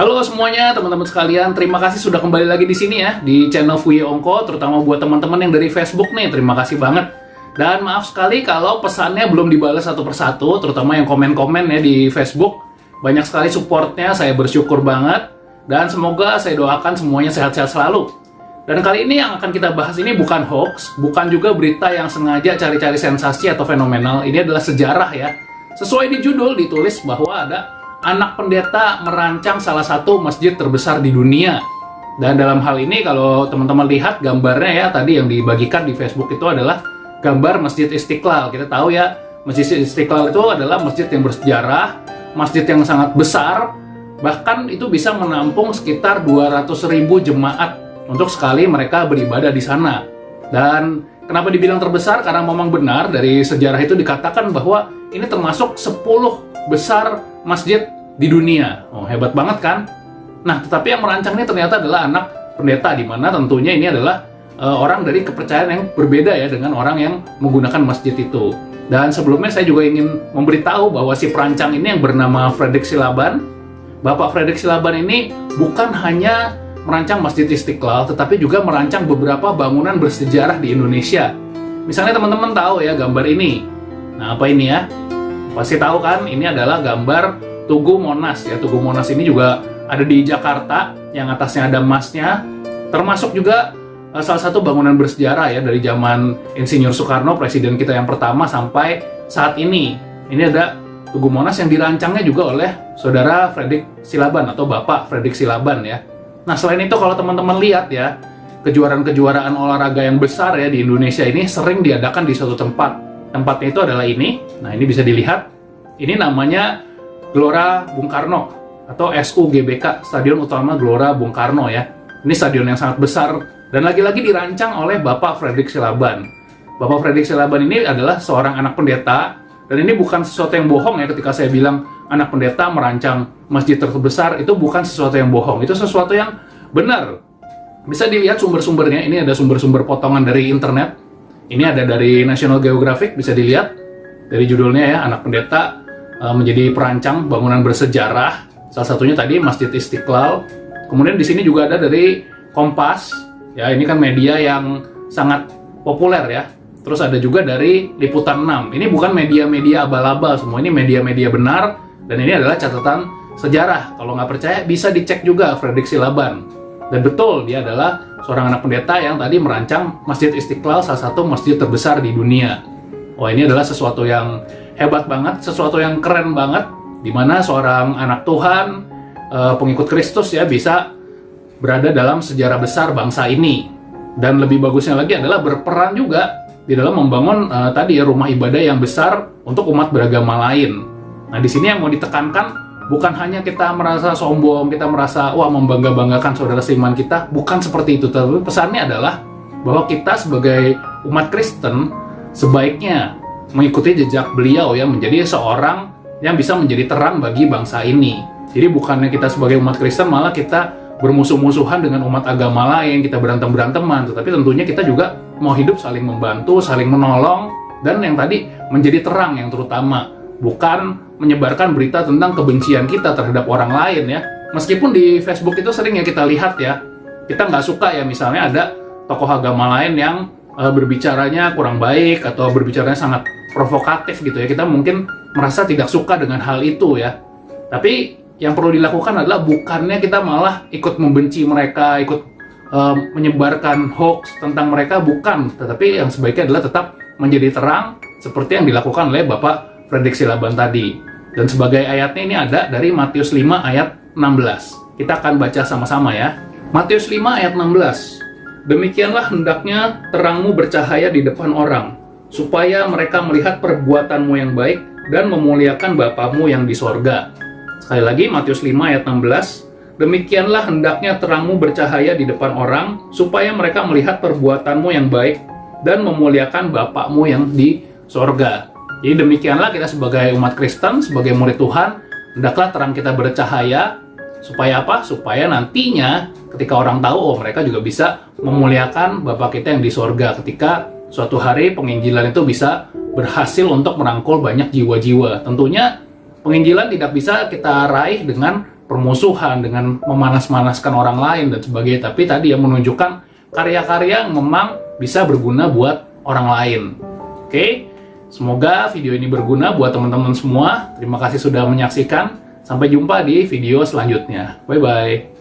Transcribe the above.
Halo semuanya, teman-teman sekalian. Terima kasih sudah kembali lagi di sini ya, di channel Fuye Ongko, terutama buat teman-teman yang dari Facebook nih. Terima kasih banget. Dan maaf sekali kalau pesannya belum dibalas satu persatu, terutama yang komen-komen ya di Facebook. Banyak sekali supportnya, saya bersyukur banget. Dan semoga saya doakan semuanya sehat-sehat selalu. Dan kali ini yang akan kita bahas ini bukan hoax, bukan juga berita yang sengaja cari-cari sensasi atau fenomenal. Ini adalah sejarah ya. Sesuai di judul ditulis bahwa ada anak pendeta merancang salah satu masjid terbesar di dunia. Dan dalam hal ini kalau teman-teman lihat gambarnya ya, tadi yang dibagikan di Facebook itu adalah gambar Masjid Istiqlal. Kita tahu ya, Masjid Istiqlal itu adalah masjid yang bersejarah, masjid yang sangat besar, bahkan itu bisa menampung sekitar 200.000 jemaat untuk sekali mereka beribadah di sana. Dan kenapa dibilang terbesar? Karena memang benar dari sejarah itu dikatakan bahwa ini termasuk 10 besar masjid di dunia. Oh, hebat banget kan? Nah, tetapi yang merancang ini ternyata adalah anak pendeta, di mana tentunya ini adalah orang dari kepercayaan yang berbeda ya dengan orang yang menggunakan masjid itu. Dan sebelumnya saya juga ingin memberitahu bahwa si perancang ini yang bernama Fredrik Silaban. Bapak Fredrik Silaban ini bukan hanya merancang Masjid Istiqlal, tetapi juga merancang beberapa bangunan bersejarah di Indonesia. Misalnya teman-teman tahu ya gambar ini. Nah, apa ini ya? Pasti tahu kan, ini adalah gambar Tugu Monas ya. Tugu Monas ini juga ada di Jakarta, yang atasnya ada emasnya. Termasuk juga salah satu bangunan bersejarah ya dari zaman Insinyur Soekarno, presiden kita yang pertama, sampai saat ini. Ini ada Tugu Monas yang dirancangnya juga oleh saudara Fredrik Silaban atau Bapak Fredrik Silaban ya. Nah, selain itu kalau teman-teman lihat ya, kejuaraan-kejuaraan olahraga yang besar ya di Indonesia ini sering diadakan di suatu tempat. Tempatnya itu adalah ini. Nah, ini bisa dilihat. Ini namanya Gelora Bung Karno atau SUGBK, Stadion Utama Gelora Bung Karno ya. Ini stadion yang sangat besar dan lagi-lagi dirancang oleh Bapak Fredrik Silaban. Bapak Fredrik Silaban ini adalah seorang anak pendeta, dan ini bukan sesuatu yang bohong ya ketika saya bilang anak pendeta merancang masjid terbesar. Itu bukan sesuatu yang bohong, itu sesuatu yang benar. Bisa dilihat sumber-sumbernya, ini ada sumber-sumber potongan dari internet. Ini ada dari National Geographic, bisa dilihat dari judulnya ya, anak pendeta menjadi perancang bangunan bersejarah. Salah satunya tadi Masjid Istiqlal. Kemudian di sini juga ada dari Kompas, ya ini kan media yang sangat populer ya. Terus ada juga dari Liputan 6. Ini bukan media-media abal-abal semua, ini media-media benar, dan ini adalah catatan sejarah. Kalau nggak percaya bisa dicek juga Fredrik Silaban. Dan betul, dia adalah seorang anak pendeta yang tadi merancang Masjid Istiqlal, salah satu masjid terbesar di dunia. Wah, ini adalah sesuatu yang hebat banget, sesuatu yang keren banget, di mana seorang anak Tuhan, pengikut Kristus ya, bisa berada dalam sejarah besar bangsa ini. Dan lebih bagusnya lagi adalah berperan juga di dalam membangun tadi ya rumah ibadah yang besar untuk umat beragama lain. Nah, di sini yang mau ditekankan bukan hanya kita merasa sombong, kita merasa wah membangga-banggakan saudara seiman kita, bukan seperti itu. Tapi pesannya adalah bahwa kita sebagai umat Kristen sebaiknya mengikuti jejak beliau ya, menjadi seorang yang bisa menjadi terang bagi bangsa ini. Jadi bukannya kita sebagai umat Kristen malah kita bermusuh-musuhan dengan umat agama lain, kita berantem-beranteman, tetapi tentunya kita juga mau hidup saling membantu, saling menolong, dan yang tadi menjadi terang yang terutama, bukan menyebarkan berita tentang kebencian kita terhadap orang lain ya. Meskipun di Facebook itu sering ya kita lihat ya, kita nggak suka ya misalnya ada tokoh agama lain yang berbicaranya kurang baik atau berbicaranya sangat provokatif gitu ya, kita mungkin merasa tidak suka dengan hal itu ya. Tapi yang perlu dilakukan adalah bukannya kita malah ikut membenci mereka, ikut menyebarkan hoax tentang mereka, bukan. Tetapi yang sebaiknya adalah tetap menjadi terang seperti yang dilakukan oleh Bapak Fredrik Silaban tadi. Dan sebagai ayatnya ini ada dari Matius 5 ayat 16. Kita akan baca sama-sama ya. Matius 5 ayat 16. Demikianlah hendaknya terangmu bercahaya di depan orang, supaya mereka melihat perbuatanmu yang baik dan memuliakan Bapamu yang di sorga. Sekali lagi, Matius 5 ayat 16. Demikianlah hendaknya terangmu bercahaya di depan orang, supaya mereka melihat perbuatanmu yang baik dan memuliakan Bapakmu yang di sorga. Jadi demikianlah kita sebagai umat Kristen, sebagai murid Tuhan, hendaklah terang kita bercahaya. Supaya apa? Supaya nantinya ketika orang tahu, oh mereka juga bisa memuliakan Bapa kita yang di sorga. Ketika suatu hari penginjilan itu bisa berhasil untuk merangkul banyak jiwa-jiwa. Tentunya penginjilan tidak bisa kita raih dengan permusuhan, dengan memanas-manaskan orang lain dan sebagainya, tapi tadi yang menunjukkan karya-karya yang memang bisa berguna buat orang lain. Oke, semoga video ini berguna buat teman-teman semua. Terima kasih sudah menyaksikan. Sampai jumpa di video selanjutnya. Bye-bye.